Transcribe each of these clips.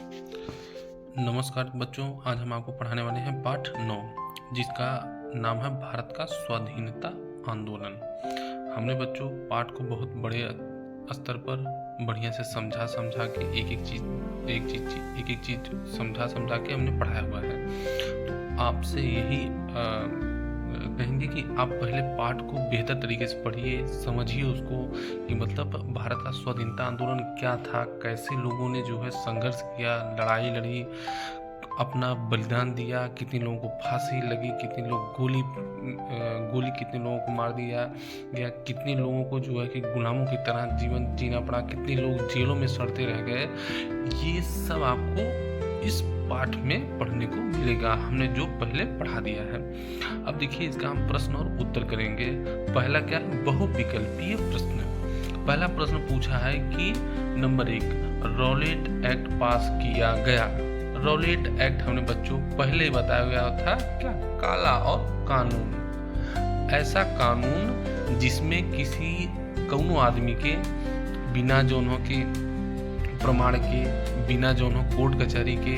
नमस्कार बच्चों, आज हम आपको पढ़ाने वाले हैं पाठ 9 जिसका नाम है भारत का स्वाधीनता आंदोलन। हमने बच्चों पाठ को बहुत बड़े स्तर पर बढ़िया से समझा के एक एक चीज समझा के हमने पढ़ाया हुआ है। तो आपसे यही कहेंगे कि आप पहले पाठ को बेहतर तरीके से पढ़िए, समझिए उसको कि मतलब भारत का स्वाधीनता आंदोलन क्या था, कैसे लोगों ने जो है संघर्ष किया, लड़ाई लड़ी, अपना बलिदान दिया, कितने लोगों को फांसी लगी, कितने लोग गोली कितने लोगों को मार दिया या कितने लोगों को जो है कि गुलामों की तरह जीवन जीना पड़ा, कितने लोग जेलों में सड़ते रह गए। ये सब आपको इस पाठ में पढ़ने को मिलेगा, हमने जो पहले पढ़ा दिया है। अब देखिए इसका हम प्रश्न और उत्तर करेंगे। पहला क्या है? बहुविकल्पीय प्रश्न। पहला प्रश्न पूछा है कि नंबर 1, रॉलेट एक्ट पास किया गया। रॉलेट एक्ट हमने बच्चों पहले ही बताया गया था, क्या? काला और कानून, ऐसा कानून जिसमें किसी कौनो आदमी के बिना जोनों के प्रमाण के, बिना जोनों कोर्ट कचहरी के,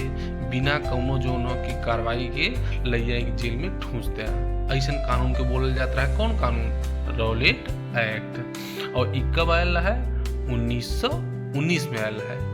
बिना कौनो जोनों की कार्रवाई के लैया जेल में ठूंस दिया। ऐसा कानून के बोलल जाता है। कौन कानून? Rowlatt act. और ई कब आयल है? 1919 में आयल है।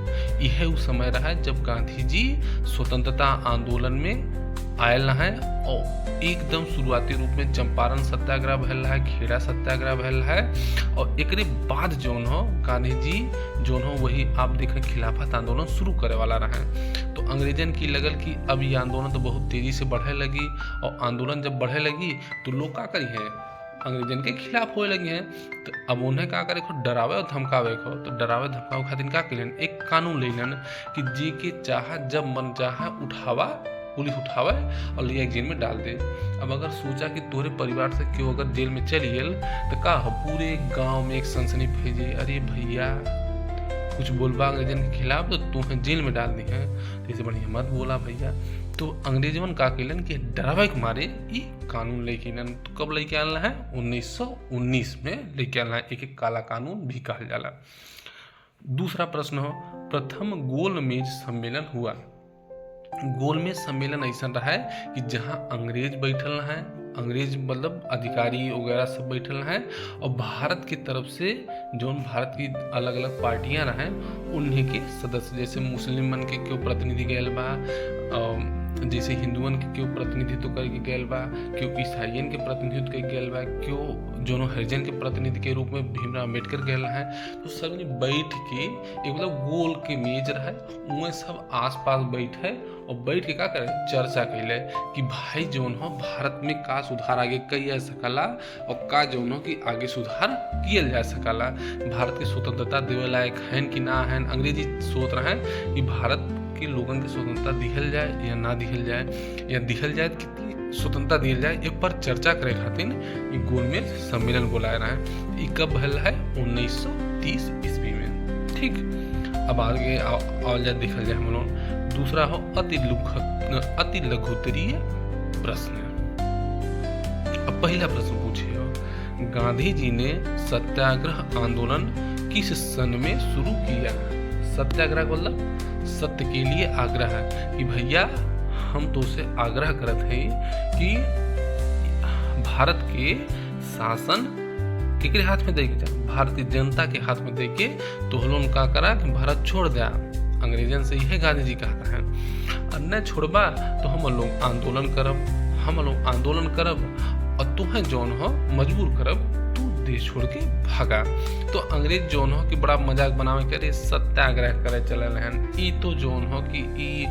यह उस समय रहा है जब गांधी जी स्वतंत्रता आंदोलन में आयल है और एकदम शुरुआती रूप में चंपारण सत्याग्रह भैल है, खेड़ा सत्याग्रह भैल है और एक बाद जौन हो गांधी जी जौन हो वही आप देखें खिलाफत आंदोलन शुरू करे वाला रहे। तो अंग्रेजन की लगल कि अब ये आंदोलन तो बहुत तेजी से बढ़े लगी और आंदोलन जब बढ़े लगी तो लोग का करी है, अंग्रेजन के खिलाफ होए लगे हैं। तो अब उन्हें क्या करे को? डरावे और धमकावे को। तो डरावे धमकावे खातिर क्या करें? एक कानून लेलन कि जे के चाह जब मन चाह उठावा, पुलिस उठावे और लिया जेल में डाल दे। अब अगर सोचा कि तोरे परिवार से क्यों अगर जेल में चली गल तो का हो? पूरे गांव में एक सनसनी भेजे, अरे भैया कुछ बोलबा अंग्रेजन के खिलाफ तो तुम्हें जेल में डाल दी है, तो इसे बढ़िया मत बोला भैया। तो अंग्रेजन का केलन कि डरावे के मारे ये कानून लेके आना। तो कब लेके आना है? 1919 में लेके आना है। एक काला कानून भी कहा जाला। दूसरा प्रश्न हो, प्रथम गोलमेज सम्मेलन हुआ। गोलमेज सम्मेलन ऐसा रहा है कि जहां अंग्रेज बैठल है, अंग्रेज मतलब अधिकारी वगैरह सब बैठल हैं और भारत की तरफ से जो भारत की अलग अलग पार्टियां रहे उन्हीं के सदस्य, जैसे मुस्लिम मन के क्यों प्रतिनिधि गैल बा, जैसे हिंदुओं के क्यों प्रतिनिधित्व करके गैल बा, क्यों ईसाइयन के प्रतिनिधित्व करके गैल बा, क्यों जो हरिजन के प्रतिनिधि के रूप में भीमराव अम्बेडकर गैल हैं। तो सब बैठ के एक मतलब गोल के मेज रहे, उनमें सब आसपास बैठे और बैठ के क्या करे? चर्चा कैले कि भाई जौन हो भारत में का सुधार आगे किया जा सकला और का जौन हो कि आगे सुधार किया जा सकला, भारत की स्वतंत्रता देवे लायक है कि ना है। अंग्रेजी सोच रहे हैं कि भारत के लोगों की स्वतंत्रता दिहल जाए या ना दिहल जाए, या दिहल जाए कितनी स्वतंत्रता दिहल जाए, एक पर चर्चा करे खातिर ये गोलमेज सम्मेलन बुलाया रहा है। ये कब भल है? 1930 ईस्वी में। ठीक, अब आगे और देखल जाए हम लोग। दूसरा हो अति लघुत्तरीय प्रश्न। अब पहला प्रश्न पूछे हो, गांधी जी ने सत्याग्रह आंदोलन किस सन में शुरू किया? सत्याग्रह मतलब सत्य के लिए आग्रह है कि भैया हम तो से आग्रह करते हैं कि भारत के शासन केकरे हाथ में देके जा, भारतीय जनता के हाथ में देके तो हम लोग का करा कि भारत छोड़ दिया। अंग्रेजन से यह गांधी जी कहता है, और न छोड़बा तो हम लोग आंदोलन करब और तुम्हें जौन हो मजबूर करब तू देश छोड़ के भागा। तो अंग्रेज जौन हो कि बड़ा मजाक बनावे करे, सत्याग्रह करे चलल हैं। ई तो जौन हो कि ई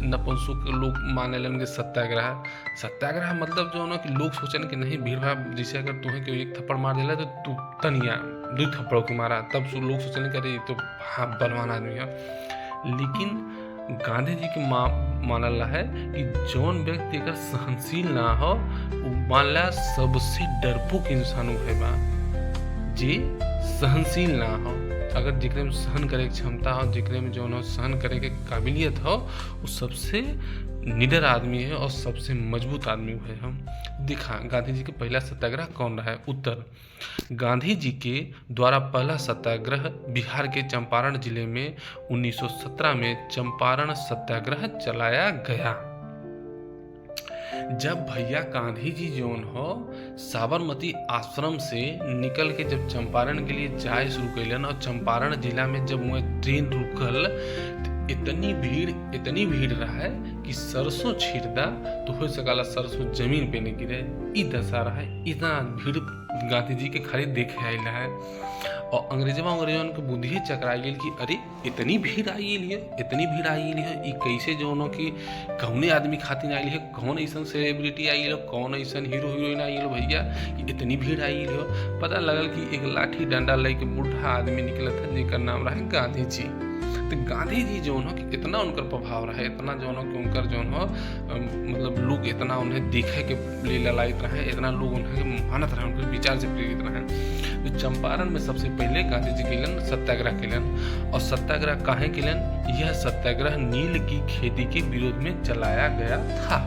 नपुंसक लोग माने लन के सत्याग्रह मतलब जौन हो कि लोग सोचन कि नहीं भीड़ भाड़, जैसे अगर तुम्हें कोई एक थप्पड़ मार दिला तो तू तनिया 2 थप्पड़ों की मारा, तब लोग सोचने करे तो हाँ बलवान आदमी है। लेकिन गांधी जी के मानल है कि जौन व्यक्ति अगर सहनशील ना हो मान ला सबसे डरपोक इंसान है बा, जे सहनशील ना हो। अगर जिकरे में सहन करे की क्षमता हो, जिकरे में जौन हो सहन करे के काबिलियत हो, वो सबसे निडर आदमी है और सबसे मजबूत आदमी है। हम दिखा गांधी जी के पहला सत्याग्रह कौन रहा है? उत्तर, गांधी जी के द्वारा पहला सत्याग्रह बिहार के चंपारण जिले में 1917 में चंपारण सत्याग्रह चलाया गया। जब भैया गांधी जी जोन हो साबरमती आश्रम से निकल के जब चंपारण के लिए जाए शुरू कैलन और चंपारण जिला में जब वह ट्रेन रुकल इतनी भीड़ रहा है कि सरसों छींटा तो हो सकाला सरसों जमीन पे नहीं गिरे। ई दशा रहा है, इतना भीड़ गांधी जी के खड़े देखे आयल है और अंग्रेजन के बुद्धि चकरा गई कि अरे इतनी भीड़ आई है ई कैसे जो कि कौने आदमी खातिर आई है, कौन ऐसा सेलिब्रिटी आई है, कौन ऐसा हीरो हीरोइन आई है भैया इतनी भीड़ आई है। पता लगल कि एक लाठी डंडा लेके बूढ़ा आदमी निकला था जिसका नाम रहा गांधी जी। तो गांधी जी जो हो कि इतना उनका प्रभाव रहा है, इतना जो हो कि उनकर जो हो मतलब लोग इतना उन्हें देखे के लिए ललायित रहे, इतना लोग उन्हें मानत रहे, उनके विचार से प्रेरित रहे। तो चंपारण में सबसे पहले गांधी जी केलन सत्याग्रह केलन और सत्याग्रह काहे केलन? यह सत्याग्रह नील की खेती के विरोध में चलाया गया था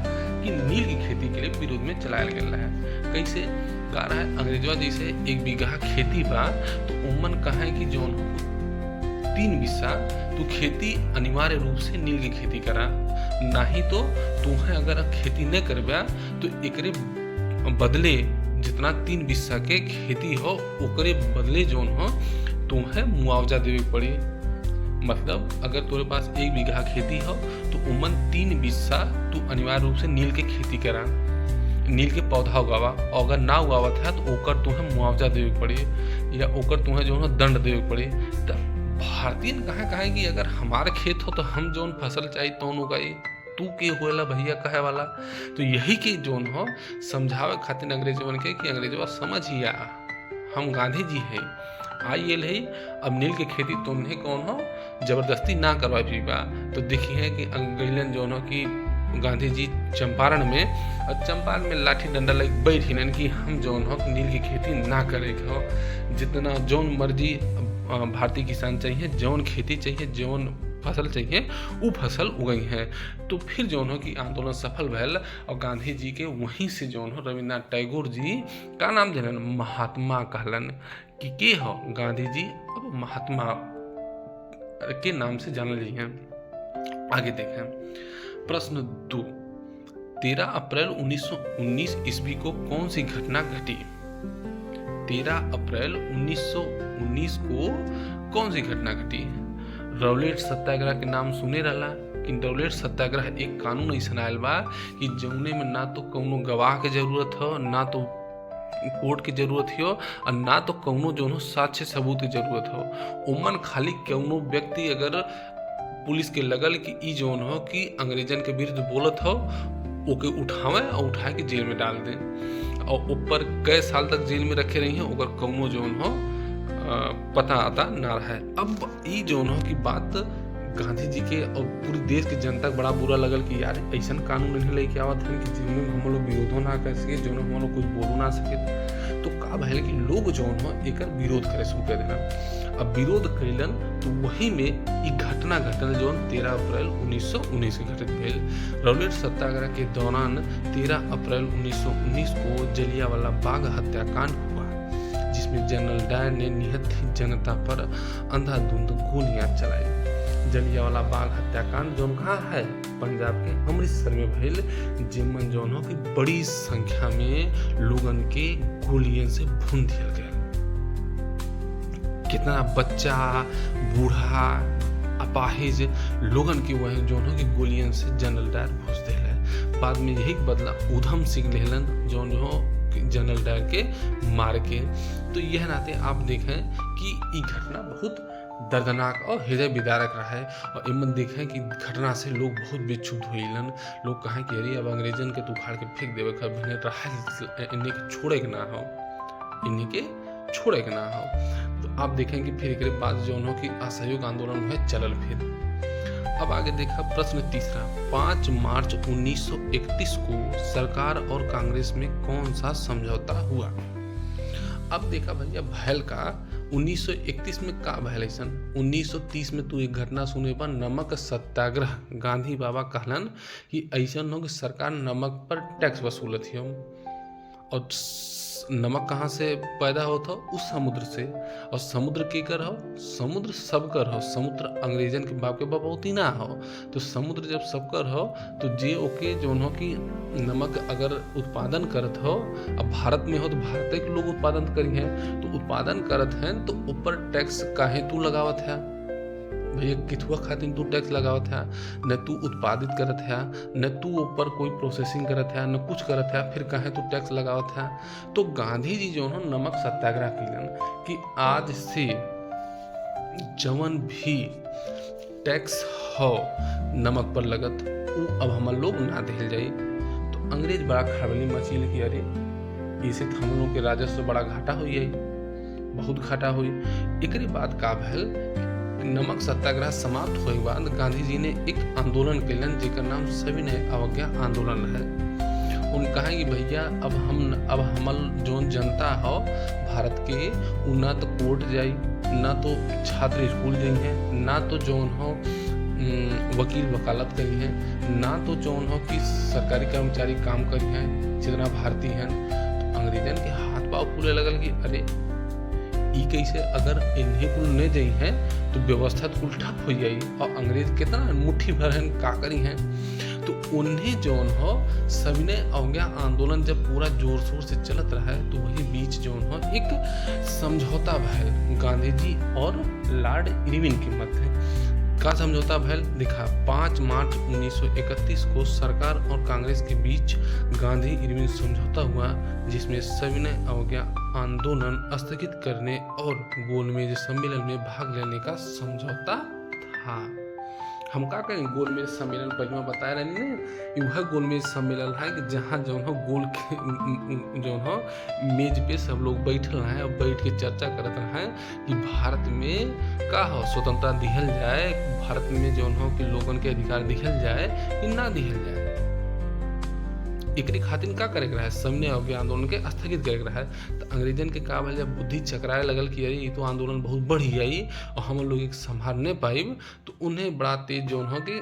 कि नील की खेती के लिए विरोध में चलाया गया है। कैसे कह रहा है? अंग्रेजवा जैसे 1 बीघा खेती बा तो उमन कहा कि जो 3 बिस्सा तू खेती अनिवार्य रूप से नील की खेती करा, नहीं तो तुम्हें अगर खेती न करबा तो एकरे बदले जितना 3 बिस्सा के खेती हो ओकरे बदले जोन हो तुम्हें मुआवजा देवे पड़ी। मतलब अगर तुम्हारे पास 1 बीघा खेती हो तो उमन 3 बिस्सा तू अनिवार्य रूप से नील के खेती करा, नील के पौधा उगावा और अगर ना उगावा था तो ओकर तुम्हें मुआवजा देवे पड़ी या ओकर तुम्हें जो है दंड देवे पड़ी। तो भारतीय कहा कि अगर हमारे खेत हो तो हम जोन फसल चाहिए तौन उगाई, तू के होएला भैया कहे वाला। तो यही के जोन हो समझावे खातिर अंग्रेजवन के कि अंग्रेजवा समझिया हम गांधी जी है आई है, अब नील के खेती तुमने कौन हो जबरदस्ती ना करवा पीबा। तो देखिए कि अंग्रेजन जो हो कि गांधी जी चंपारण में लाठी डंडा लग बैठिन कि हम जौन हो नील की खेती ना करे हो, जितना जौन मर्जी भारतीय किसान चाहिए, जौन खेती चाहिए, जौन फसल चाहिए वो फसल उगई है। तो फिर जौन हो कि आंदोलन सफल भैल और गांधी जी के वहीं से जौन हो रविन्द्रनाथ टैगोर जी का नाम दिलन महात्मा कहलन कि के हो गांधी जी अब महात्मा के नाम से जानल जाइए। आगे देखें प्रश्न 2, 13 अप्रैल 1919 ईस्वी को कौन सी घटना घटी? 13 अप्रैल 1919 को कौन सी घटना घटी? रौलेट सत्याग्रह के नाम सुने रहला कि रौलेट सत्याग्रह एक कानून ऐसा आयल बा कि जौने में ना तो कौनो गवाह के जरूरत हो, ना तो कोर्ट की जरूरत हो और ना तो कौनो जो हो साक्ष्य सबूत की जरूरत हो। उमन खाली कौनो व्यक्ति अगर पुलिस के लगल कि ई जोन हो कि अंग्रेजन के विरुद्ध बोलत हो ओके उठावे और उठा के जेल में डाल दें और ऊपर कई साल तक जेल में रखे रही हैं ओकर कौनो जोन हो पता आता ना रहा है। अब ई जोन हो की बात गांधी जी के और पूरे देश की जनता को बड़ा बुरा लगल कि यार ऐसा कानून नहीं लेके आवत है कि जिनमें हम लोग विरोधो ना कर सके, जो हम लोग कुछ बोलो ना सके। तो का भैल कि लोग जौन हो एक विरोध करे शुरू कर देना। अब विरोध कैलन तो वही में ई घटना घटल जौन 13 अप्रैल 1919 के घटित भेल। रौलेट सत्याग्रह के दौरान 13 अप्रैल 1919 को जलियांवाला बाग हत्याकांड हुआ, जिसमें जनरल डायर ने निहत जनता पर अंधाधुंध गोलियां चलाई। जलियांवाला बाग हत्याकांड जौन कहाँ है? पंजाब के अमृतसर में भइल, जेमन जौन हो कि बड़ी संख्या में लोगन के गोलियन से भून दिया गया। कितना बच्चा, बूढ़ा, अपाहिज लोगन के वह जौन हो कि गोलियन से जनरल डायर भूस दिया। बाद में यही बदला उधम सिंह लेलन जौन हो जनरल डायर के मार के। तो यह नाते आप देखें कि ये घटना बहुत दर्दनाक और हृदय विदारक रहा है। और इमन देखें कि घटना से लोग बहुत बेक्षुब्ध हुईलन। लोग कहें कि अरे अब अंग्रेजन के तू उखाड़ के फेंक देवे कभी इन्हें के छोड़े के ना हो, इन्हीं के छोड़े के ना हो। तो आप देखें कि फिर एक बाद जो हो कि असहयोग आंदोलन हुए चलल। फिर अब आगे देखा प्रश्न 3, 5 मार्च 1931 को सरकार और कांग्रेस में कौन सा समझौता हुआ? अब देखा भैया भैल का 1931 में का भयल ऐसन, 1930 में तू एक घटना सुने बा, नमक सत्याग्रह। गांधी बाबा कहलन कि ऐसन हो कि सरकार नमक पर टैक्स वसूलत ही। और नमक कहाँ से पैदा होता हो? उस समुद्र से। और समुद्र केकर हो? समुद्र सबकर हो। समुद्र अंग्रेजन के बाप के बपौती ना हो। तो समुद्र जब सबकर हो तो जे ओके जौन हो कि नमक अगर उत्पादन करत हो, अब भारत में हो तो भारत के लोग उत्पादन करी हैं, तो उत्पादन करत हैं तो ऊपर टैक्स काहे तू लगावत है भैया? किथुआ खातिर तू टैक्स लगावत है? न तू उत्पादित करत है, न तू ऊपर कोई प्रोसेसिंग करत है, न कुछ करत है, फिर काहे तू टैक्स लगावत है? तो गांधी जी जो है नमक सत्याग्रह किलन कि आज से जवन भी टैक्स हो नमक पर लगत वो अब हम लोग ना दिल जाई। तो अंग्रेज बड़ा खड़बली मचील कि अरे इसे हम लोग के राजस्व बड़ा घाटा हो जाई, बहुत घाटा हुई। एकरे बाद का भल नमक सत्याग्रह समाप्त होने के बाद गांधी जी ने एक आंदोलन कैलन जेकर नाम सविनय अवज्ञा आंदोलन है। उन कहा कि भैया अब हमल जोन जनता हो भारत के उ ना तो कोर्ट जाई, ना तो छात्र स्कूल जाई हैं, ना तो जोन हो वकील वकालत करी हैं, ना तो जोन हो कि सरकारी कर्मचारी काम करी हैं जितना भारतीय हैं। तो अंग्रेजन के हाथ पाँव फूले लगल कि अरे ई कैसे, अगर इन्हें कुल नहीं जाई हैं तो व्यवस्था तो कुल ठप हो जाई। और अंग्रेज कितना मुट्ठी भर हैं का करी हैं। तो उन्हें जौन हो सविनय अवज्ञा आंदोलन जब पूरा जोर शोर से चलत रहा है तो वही बीच जौन हो एक समझौता भयल गांधी जी और लॉर्ड इरविन के मध्य। का समझौता भयल दिखा 5 मार्च 1931 को सरकार और कांग्रेस के बीच गांधी इरविन समझौता हुआ, जिसमें सविनय अवज्ञा आंदोलन स्थगित करने और गोलमेज सम्मेलन में भाग लेने का समझौता था। हम का करें? गोलमेज सम्मेलन पहले बताया रही वह गोलमेज सम्मेलन है कि जहाँ जो हो गोल के जो हो मेज पे सब लोग बैठल हैं और बैठ के चर्चा करते हैं कि भारत में का हो स्वतंत्रता दिहल जाए, भारत में जो हो कि लोगन के अधिकार दिहल जाए कि ना दिहल जाए। एकरी खातिर का करे रहा है? सविनय अवज्ञा आंदोलन के स्थगित करे रहा है। तो अंग्रेजन के का भले जब बुद्धि चकराए लगल कि अरे ये तो आंदोलन बहुत बढ़ी गई और हम लोग एक संभाल नहीं पाइब, तो उन्हें बड़ा तेज जो हो कि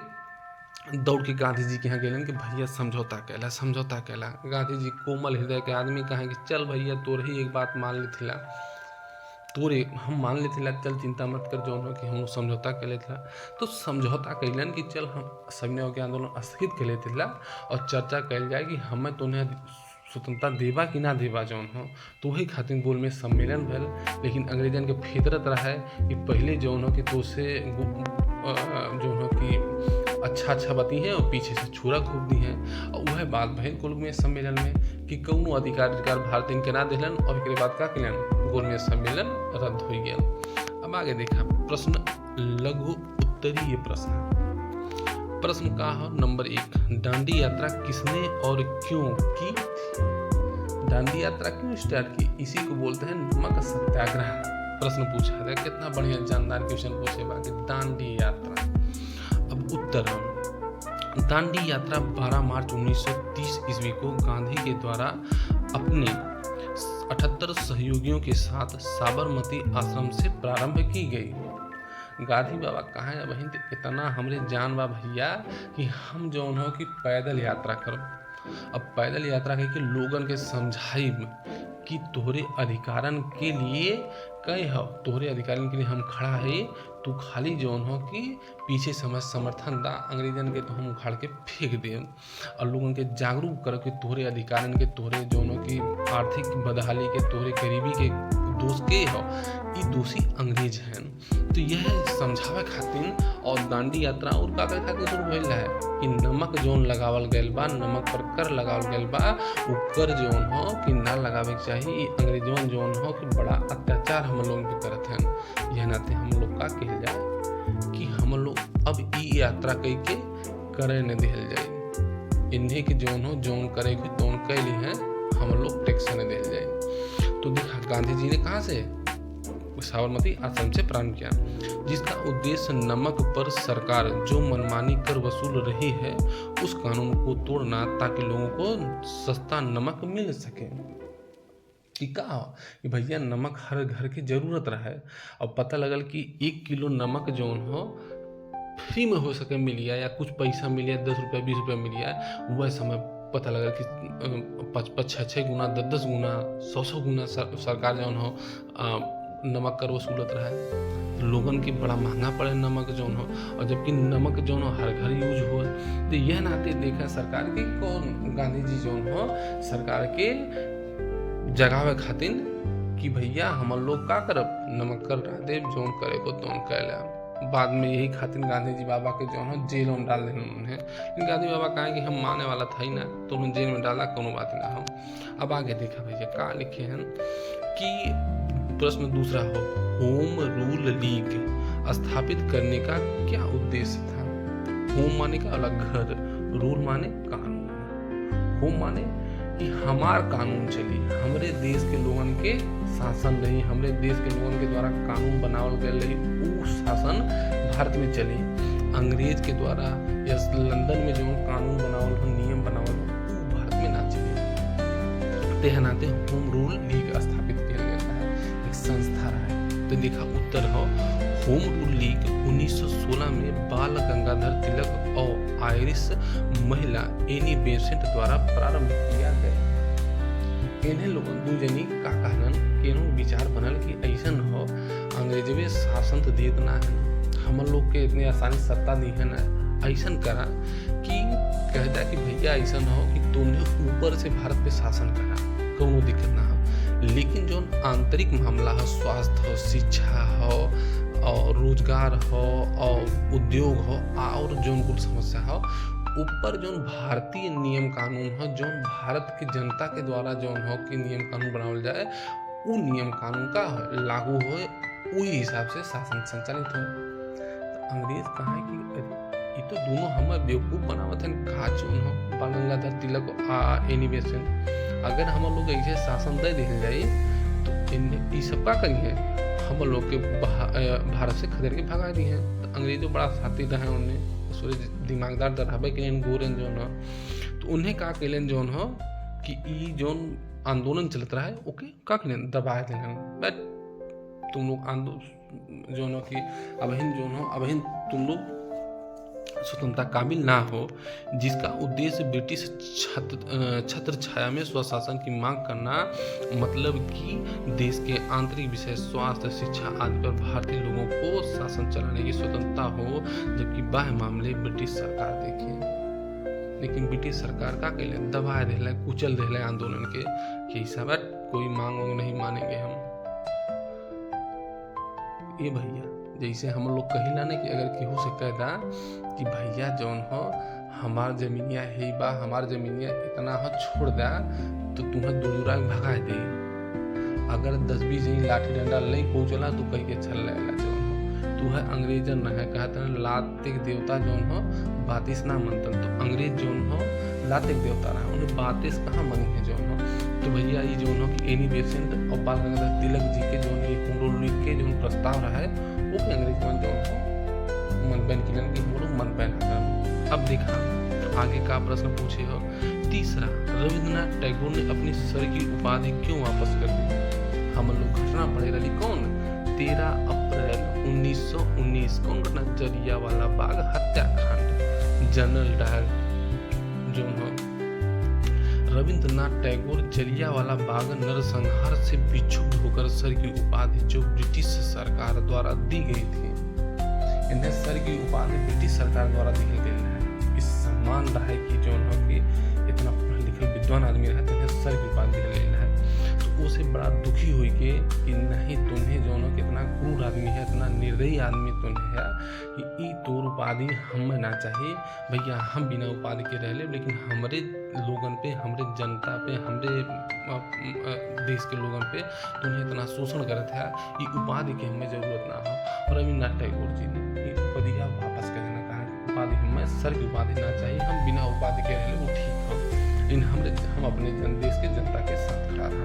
दौड़ के गांधी जी के यहाँ गए कि भैया समझौता कैला, समझौता कैला। गांधी जी कोमल हृदय के आदमी कहें कि चल भैया तोर ही एक बात मान ली थी, तोरे हम मान लेते ला, चल चिंता मत कर जो हो कि हम समझौता कर लेते ला। तो समझौता कैलन कि चल हम सविनय अवज्ञा आंदोलन स्थगित कर लेते ला और चर्चा कैल जाए कि हमें तुम्हें स्वतंत्रता देवा कि ना देवा जौन हो। तो वही खातिर गोल में सम्मेलन भल। लेकिन अंग्रेजन के फितरत रहा है कि पहले जौन हो कि तो से जौन हो कि अच्छा बती हैं और पीछे से छुरा खूब दी हैं। और वह बात भैल गोल में सम्मेलन में कि कौनो अधिकार भारत के ना दिलन और एक बाद का किलन गोल में सम्मेलन रद्द हो गया। अब आगे देखा प्रश्न लघु उत्तरीय प्रश्न का हो नंबर 1, दांडी यात्रा किसने और क्यों की? दांडी यात्रा क्यों स्टार्ट की? इसी को बोलते हैं नमक सत्याग्रह। प्रश्न पूछा था, कितना बढ़िया जानदार क्वेश्चन पूछे बाकी दांडी यात्रा। अब उत्तर, दांडी यात्रा 12 मार्च 1930 ईस्वी को गांधी के द्वारा अपने 78 सहयोगियों के साथ साबरमती आश्रम से प्रारंभ की गई। गांधी बाबा कहा है बहन इतना हमरे जान बा भैया कि हम जो हो कि पैदल यात्रा करो। अब पैदल यात्रा करके लोगन के समझाइब कि तोहरे अधिकारन के लिए कहे हो, तोहरे अधिकारन के लिए हम खड़ा है, तू खाली जौन हो कि पीछे समर्थन दा, अंग्रेजन के तो हम उखाड़ के फेंक दे। और लोगन के जागरूक करो कि तोहरे अधिकारन के, तोहरे जौन हो कि आर्थिक बदहाली के, तोहरे गरीबी के दोष के हो, ये दोषी अंग्रेज हैं। तो यह समझावे खातिर और दांडी यात्रा और का खातिर शुरू भइल है कि नमक जौन लगावल गयल बा, नमक पर कर लगावल गयल बा, वो कर जौन हो कि ना लगावे के चाहिए। अंग्रेजों जौन हो कि बड़ा अत्याचार हम लोग भी करत हैं। यह नाते हम लोग का कहल जाए कि हम लोग अब ई यात्रा कई के करे न दिहल जाए। इन्हें के जौन हो जौन करे के तौन कैली हैं, हम लोग टैक्स न दिहल जाए। तो देखा गांधी जी ने कहाँ से साबरमती आश्रम से प्रारंभ किया, जिसका उद्देश्य नमक पर सरकार जो मनमानी कर वसूल रही है उस कानून को तोड़ना ताकि लोगों को सस्ता नमक मिल सके। कि का कि भैया नमक हर घर के जरूरत रहे। अब पता लगल कि 1 किलो नमक जौन हो फ्री में हो सके मिलिया या कुछ पैसा मिलिया, 10 रुपया 20 रुपया मिलिया, वह समय पता लगल कि 5-5 6-6 गुना 10-10 गुना 100-100 गुना सरकार जौन हो नमक कर वसूलत रहे। लोगन के बड़ा महंगा पड़े नमक जौन हो, और जबकि नमक जौन हो हर घर यूज हो। तो यह नाते देखा सरकार के कौन गांधी जी जौन हो सरकार के जगावे खातिर कि भैया हम लोग का करब, नमक कर दे जौन करे को तौन कैला। बाद में यही खातिर गांधी जी बाबा के जो है जेल में डाल देना उन्हें। लेकिन गांधी बाबा कहा कि हम माने वाला था ही ना, तो उन्हें जेल में डाला, कोनो बात ना। हम अब आगे देखा भैया का लिखे हैं कि प्रश्न दूसरा हो, होम रूल लीग स्थापित करने का क्या उद्देश्य था। होम माने का अलग घर, रूल माने कानून। होम माने कि हमार कानून चली, हमरे देश के लोगन के शासन रही, हमरे देश के लोगन के द्वारा कानून बनावल गए रही, वो शासन भारत में चली। अंग्रेज के द्वारा या लंदन में जो कानून बनावल हो, नियम बनावल हो, वो भारत में ना चले। ते नाते होम रूल लीग स्थापित किया गया है, एक संस्था है। तो देखा उत्तर हो, होम रूल लीग 1916 में बाल गंगाधर तिलक और आयरिश महिला एनी बेसेंट द्वारा प्रारंभ किया गया। इन्हें लोगन दू जनी का कहलन कि विचार बनल कि ऐसा हो अंग्रेजवे शासन तो देत ना है, हम लोग के इतनी आसानी सत्ता दी है ना, ऐसा करा कि कहता कि भैया ऐसा हो कि तुमने ऊपर से भारत पे शासन करा, कोनो दिक्कत ना हो। लेकिन जो आंतरिक मामला हो, स्वास्थ्य हो, शिक्षा हो और रोजगार हो और उद्योग हो और जो कुल समस्या हो, ऊपर जो भारतीय नियम कानून हो, जो भारत की जनता के द्वारा जो हो कि नियम कानून बनावल जाए, वो नियम कानून का लागू हो, वही हिसाब से शासन संचालित हो। तो अंग्रेज कहा कि ये तो दोनों हमें बेवकूफ़ बनावत हैं, का चुन हो बाल गंगाधर तिलक एनी बेसेंट। अगर हम लोग ऐसे शासन दे दिया जाए तो इन्हें सब का करिए, हम लोग के भारत से खदेड़ के भगा दिए हैं। तो अंग्रेजों बड़ा साथी रहे, उन्हें दिमागदार दराबे के गोरन जो न, तो उन्हें का कैलन जो हो कि ई जो आंदोलन चलत रहा है ओके का कैलन दबाए देलन, बट तुम लोग आंदोलन जो न कि अबहिन तुम लोग स्वतंत्रता काबिल ना हो, जिसका उद्देश्य ब्रिटिश छत्र छाया में स्वशासन की मांग करना, मतलब कि देश के आंतरिक विषय स्वास्थ्य, शिक्षा आदि पर भारतीय लोगों को शासन चलाने की स्वतंत्रता हो, जबकि बाह्य मामले ब्रिटिश सरकार देखे। लेकिन ब्रिटिश सरकार का कहले दबाए दिले, कुचल दिले आंदोलन के हिसाब कोई मांग नहीं मानेंगे हम। ये भैया जैसे हम लोग कही ना कि अगर केहू से कहता कि भैया जौन हो हमार जमीनिया है बा, हमार जमीनिया इतना हो छोड़ दा, तो तुम्हें दूरा भगा दे। अगर 10-20 जनी लाठी डंडा नहीं पहुँचला तो कह के चल रहेगा जौन हो, तू है अंग्रेजन न है, कहता है लाते देवता जौन हो बातिस ना मनतन। तो अंग्रेज जौन हो लाते देवता रहा, उन्हें बातिस कहाँ मनी है जौन हो। तो भैया ये जौन हो कि एनी बेसेंट और बाल गंगाधर तिलक जी के जौन के जो प्रस्ताव रहा है वो भी अंग्रेज मन जौन हो मन बैन किलन की हम लोग मन बैन कर। अब देखा आगे का प्रश्न पूछे हो, तीसरा, रविंद्रनाथ टैगोर ने अपनी सर की उपाधि क्यों वापस कर दी। हम लोग घटना पढ़े रही कौन 13 अप्रैल 1919 कौन घटना, जलियांवाला बाग हत्याकांड। जनरल डायर जो रविंद्रनाथ टैगोर जलियांवाला बाग नरसंहार से विक्षुब्ध होकर सर की उपाधि जो ब्रिटिश सरकार द्वारा दी गई थी, इन्हें सर की उपाधि ब्रिटिश सरकार द्वारा दी गई है। इस सम्मान रहा है कि जो कि इतना पढ़ा लिखा विद्वान आदमी रहा तो इन्हें सर की उपाधि दी गई है। तो उसे बड़ा दुखी हुई कि नहीं तुम्हें जो कि इतना क्रूर आदमी है, इतना निर्दयी आदमी तुम्हें है कि तोर उपाधि हमें ना चाहिए। भैया हम बिना उपाधि के रह ले, लेकिन हमारे लोगन पे, हमारे जनता पे, हमारे देश के लोगन पे तुम्हें इतना शोषण करते हैं, ये उपाधि की हमें जरूरत ना हो। और रविंद्रनाथ टैगोर जी ने उपाधि वापस कर देना, कहा उपाधि हमें सर की उपाधि ना चाहिए, हम बिना उपाधि के रह ले वो ठीक हो, लेकिन हम अपने देश के जनता के साथ खड़ा रहा,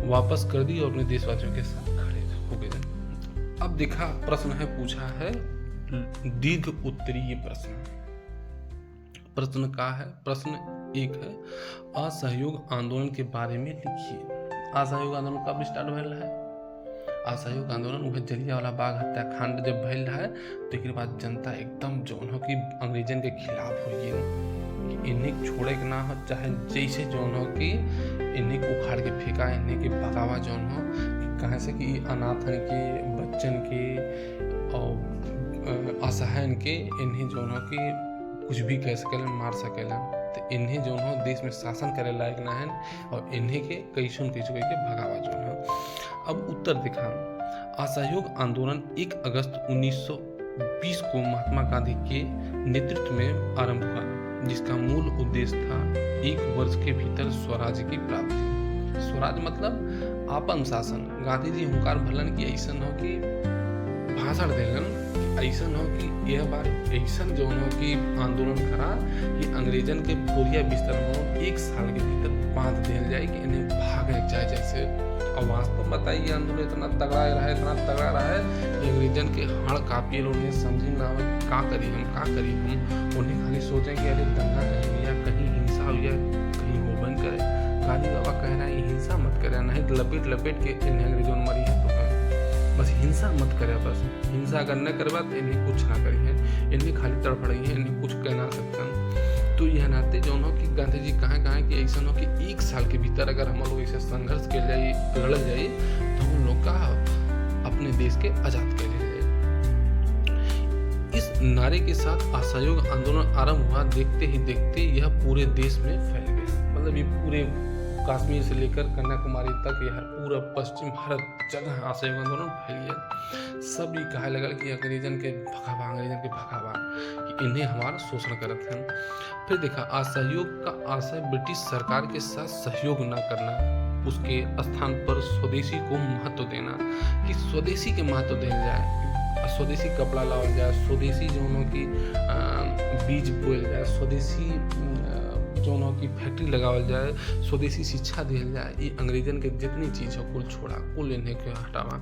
वापस कर दी और अपने देशवासियों के साथ खड़े हो गए। अब देखा प्रश्न है, पूछा है दीर्घ उत्तरीय प्रश्न। प्रश्न का है, प्रश्न एक है असहयोग आंदोलन के बारे में लिखिए। असहयोग आंदोलन कब स्टार्ट भइल है? असहयोग आंदोलन वह जलियांवाला बाग हत्याकांड जब भइल है तो एक बाद जनता एकदम जौन हो कि अंग्रेजन के खिलाफ हो कि इन्हें छोड़े के ना हो, चाहे जैसे जौन हो कि इन्हें उखाड़ के फेंका, इन्हें के भगावा जौन हो कि कहाँ से कि अनाथन के, बच्चन के और असहायन के इन्हें जौन हो कि कुछ भी कह सकेलन, मार सकेलन। तो इन्हें जौन हो देश में शासन करे लायक ना है और इन्हें के कैसों के भगावा जौन हो। अब उत्तर दिखा। असहयोग आंदोलन 1 अगस्त 1920 को महात्मा गांधी के नेतृत्व में आरंभ हुआ, जिसका मूल उद्देश्य था 1 वर्ष के भीतर स्वराज की प्राप्ति। स्वराज मतलब आपन शासन। गांधी जी हुंकार भरलन कि ऐसा हो कि भाषण देलन कि ऐसा हो कि यह बार ऐसा जो हो कि आंदोलन करा कि अंग्रेजन के बोरिया बिस्तर में 1 साल के भीतर बांध दिया जाए कि इन्हें भाग जाए जैसे। और वास्तव में बताइए आंदोलन इतना तगड़ा रहा है कि अंग्रेजन के हड़ कापी उन्हें समझी ना हो का करी हम। उन्हें खाली सोचें कि अरे दंगा कहीं या कहीं हिंसा हो या कहीं होबन करे। गांधी बाबा कह रहा है हिंसा मत करे, नहीं तो लपेट के इन्हें अंग्रेजों ने मरी है तो बस हिंसा मत करे। बस हिंसा अगर न करवा तो इन्हें कुछ ना करिए, इन्हें खाली तड़फड़ाई है, इन्हें कुछ कहना सकता। तो यह नाते जो हो कि गांधी जी कहाँ कि ऐसा हो कि 1 साल के भीतर अगर हम लोग इसे संघर्ष के लिए लड़ जाए तो हम लोग का अपने देश के आजाद कर ले जाए। इस नारे के साथ असहयोग आंदोलन आरंभ हुआ। देखते ही देखते यह पूरे देश में फैल गया। मतलब ये पूरे कश्मीर से लेकर कन्याकुमारी तक यह पूरा पश्चिम हर जगह असहयोग आंदोलन फैल गया। सब ये कहा लगा कि अंग्रेजन के भगावा कि इन्हें हमारा शोषण करते हैं। फिर देखा असहयोग का आशय ब्रिटिश सरकार के साथ सहयोग न करना, उसके स्थान पर स्वदेशी को महत्व देना कि स्वदेशी के महत्व दिया जाए, स्वदेशी कपड़ा लावल जाए, स्वदेशी जो की बीज बोल जाए, स्वदेशी जो की फैक्ट्री लगावल जाए, स्वदेशी शिक्षा दिया जाए। ये अंग्रेजन के जितनी चीज़ है कुल छोड़ा, कुल इन्हें के हटावा।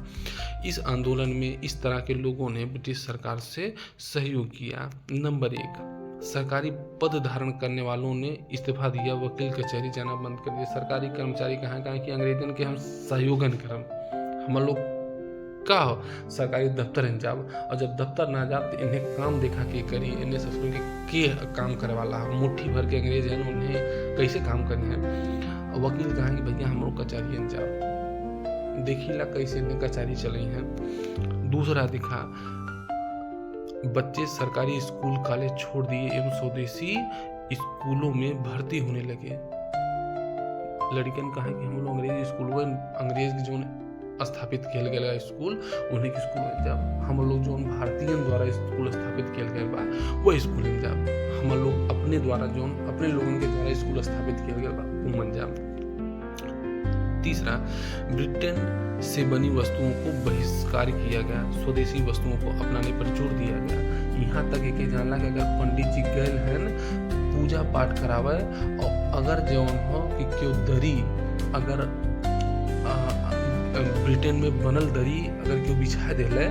इस आंदोलन में इस तरह के लोगों ने ब्रिटिश सरकार से सहयोग किया। नंबर 1, सरकारी पद धारण करने वालों ने इस्तीफा दिया, वकील कचहरी जाना बंद कर दिया। सरकारी कर्मचारी कहाँ कि अंग्रेजन के हम सहयोगन करम, हम लोग का हो सरकारी दफ्तर जाब, और जब दफ्तर ना जाब तो इन्हें काम देखा के करी, इन्हें ससुर के काम करे वाला मुट्ठी भर के अंग्रेज हैं, उन्हें कैसे काम करने हैं। वकील कहा कि भैया हम लोग कचहरी जाब, देखिला कैसे इन्हें कचहरी चली हैं। दूसरा दिखा, बच्चे सरकारी स्कूल कॉलेज छोड़ दिए एवं स्वदेशी स्कूलों में भर्ती होने लगे। लड़कियन कहा कि हम लोग अंग्रेजी स्कूल में अंग्रेज जो स्थापित किया गया स्कूल, उन्हीं के स्कूल में जब हम लोग जो भारतीय द्वारा स्कूल स्थापित किया गया बा वो स्कूल में जब हम लोग अपने द्वारा जो अपने लोगों के द्वारा स्कूल स्थापित किया गया बा वो मन जाब। तीसरा, ब्रिटेन से बनी वस्तुओं को बहिष्कार किया गया, स्वदेशी वस्तुओं को अपनाने पर जोर दिया गया। यहाँ तक एक जानला कि अगर पंडित जी गए हैं पूजा पाठ करावे और अगर जो हो कि क्यों दरी अगर ब्रिटेन में बनल दरी अगर क्यों बिछा दिले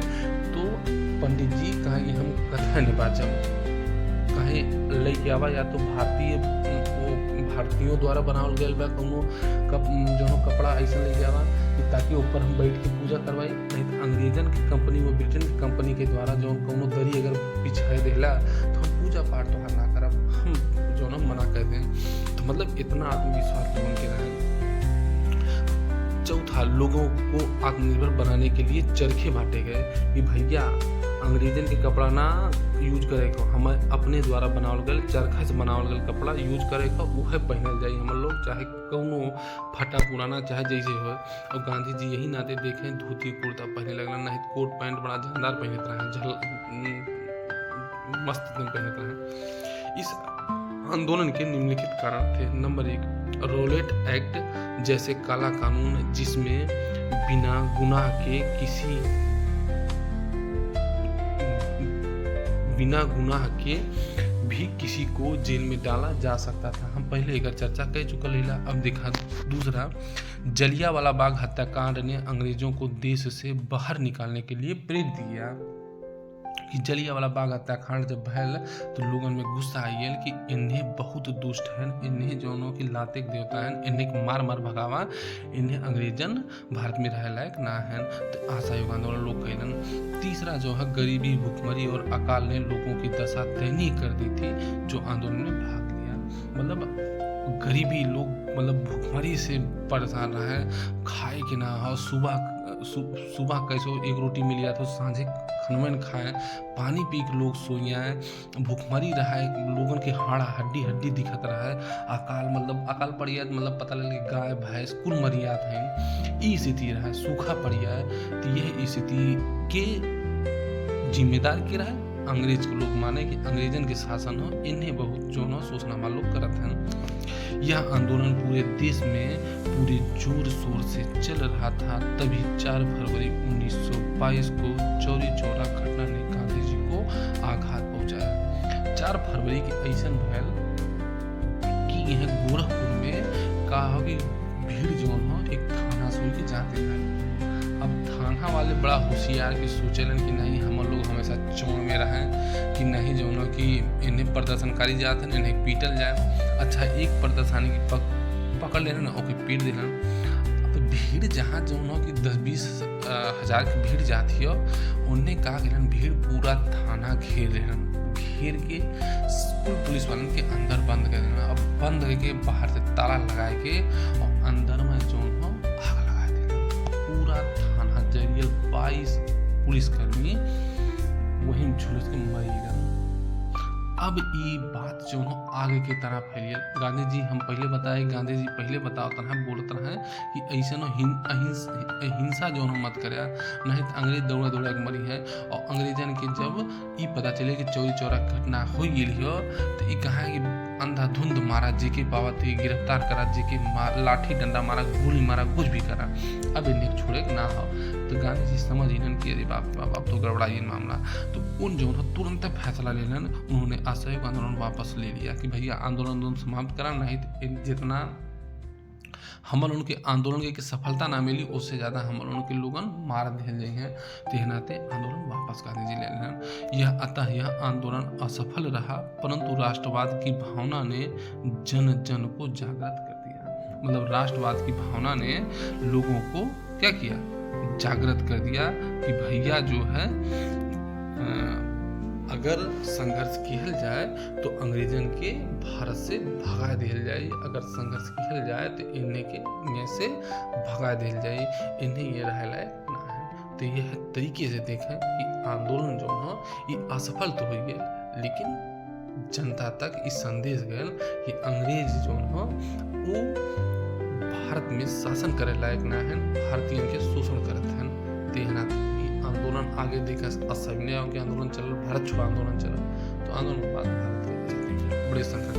तो पंडित जी कहें कि हम कथा नहीं बाचम, कहें लेके आवा या तो भारतीयों द्वारा बनावल गया बा कोनो जो कपड़ा ऐसा लेके आवा कि ताकि ऊपर हम बैठ के पूजा करवाई, नहीं तो अंग्रेजन की कंपनी में ब्रिटेन की कंपनी के द्वारा जो कोनो दरी अगर बिछा दिला तो हम पूजा पाठ तो ना करब, हम जो ना मना कर दें। तो मतलब इतना आत्मविश्वास लोगों के रहा। चौथा, लोगों को आत्मनिर्भर बनाने के लिए चरखे बांटे गए कि भैया अंग्रेजन के कपड़ा ना यूज करे को, हम अपने द्वारा बनावल गए चरखा से बनावल गए कपड़ा यूज करे को वह पहनल जाए हम लोग, चाहे कौनो फटा पुराना चाहे जैसे हो। और गांधी जी यही नाते देखें धोती कुर्ता पहने लगल, नहीं कोट पैंट बड़ा जानदार पहनते रहे, मस्त एकदम पहनते रहे। इस आंदोलन के निम्नलिखित कारण थे। नंबर 1, रोलेट एक्ट जैसे काला कानून जिसमें बिना गुनाह के भी किसी को जेल में डाला जा सकता था। हम पहले एक चर्चा कर चुका लीला, अब दिखा। दूसरा, जलियांवाला बाग हत्याकांड ने अंग्रेजों को देश से बाहर निकालने के लिए प्रेरित किया कि जलियांवाला बाग हत्याकांड जब भयल तो लोगन में गुस्सा आइल कि इन्हें बहुत दुष्ट हैं, इन्हें जौनों की लातेक देवता हैं, इन्हें मार मार भगावा, इन्हें अंग्रेजन भारत में रह लायक ना हैं। तो असहयोग आंदोलन लोग कैलन। तीसरा जो है गरीबी, भूखमरी और अकाल ने लोगों की दशा दयनीय कर दी थी जो आंदोलन में भाग लिया। मतलब गरीबी, लोग मतलब भूखमरी से परेशान रहे, खाए के ना हो, सुबह कैसो एक रोटी मिल जाए तो सांझे खनवन खाएं, पानी पी के लोग सोइयाँ, भूखमरी रहा, लोगन के हाड़ा हड्डी दिखत रहा है। अकाल मतलब अकाल पड़िया मतलब पता लगे गाय भैंस कुल मरियात हैं, ई स्थिति रहा, सूखा पड़िया है। तो यह स्थिति के जिम्मेदार के रहा अंग्रेज के लोग माने कि अंग्रेजन के शासन हो, इन्हें बहुत जो न सोचना लोग करत हैं। यह आंदोलन पूरे देश में पूरे जोर शोर से चल रहा था। तभी 4 फरवरी 1922 को चौरी चौरा घटना ने गांधी जी को आघात पहुंचाया। 4 फरवरी के ऐसा भयल कि यह गोरखपुर में कहा कि भीड़ जो हो एक थाना सोई के जाते हैं। अब थाना वाले बड़ा होशियार की सोचलन कि नहीं हम लोग हमेशा चौड़ में रहें, कि नहीं जो न कि इन्हें प्रदर्शनकारी जाते हैं इन्हें पीटल जाए। अच्छा एक प्रदर्शनी की पकड़ लेना ना ओके पीट देना। अब भीड़ जहाँ जो न कि 10-20 हज़ार की भीड़ जाती हो, उन्हें कहा कि भीड़ पूरा थाना घेर लेना, घेर के पुलिस वालों के अंदर बंद कर देना। अब बंद करके बाहर से ताला लगा के और अंदर में जो आग लगा देना। पूरा थाना जरिए 22 पुलिसकर्मी वहीं झुलस के मर गए। अब ये बात जो है आगे की तरह फैलिए। गांधी जी हम पहले बताए, गांधी जी पहले बताता है बोलता है कि ऐसा हिंसा जो है मत करे, नहीं तो अंग्रेज दौड़ा दौड़ा के मरी है। और अंग्रेजन के जब ये पता चले कि चौरी चौरा घटना हो गई हो तो ये कहा कि अंधाधुंध मारा, जेके पावा थे गिरफ्तार करा, जेके लाठी डंडा मारा, गोली मारा, कुछ भी करा, अब इन्हें छोड़े ना हो। तो गांधी जी समझ इन्हन कि अरे बाप बाप अब तो गड़बड़ाई मामला। तो उन जो तुरंत फैसला ले लेन, उन्होंने असहयोग आंदोलन वापस ले लिया कि भैया आंदोलन समाप्त करा, नहीं तो जितना हमल उनके आंदोलन के सफलता ना मिली उससे ज़्यादा हमल उनके लोगन मार दिए गए हैं। तो नाते आंदोलन वापस गांधी जी ले लेना। अतः यह आंदोलन असफल रहा, परंतु राष्ट्रवाद की भावना ने जन जन को जागृत कर दिया। मतलब राष्ट्रवाद की भावना ने लोगों को क्या किया, जागृत कर दिया कि भैया जो है अगर संघर्ष किया जाए तो अंग्रेजन के भारत से भगा दिया जाए, अगर संघर्ष किया जाए तो इन्हें के में से भगा दिया जाए, इन्हें ये रह लायक ना है। तो यह तरीके से देखें कि आंदोलन जो है ये असफल तो हुई है, लेकिन जनता तक इस संदेश गया कि अंग्रेज जो है वो भारत में शासन करे लायक ना है, भारतीयों के शोषण करते हैं। तेहना आंदोलन आगे देखा असहयोग के आंदोलन चल, भारत छोड़ो आंदोलन चला, तो आंदोलन बाद भारत बड़े संकट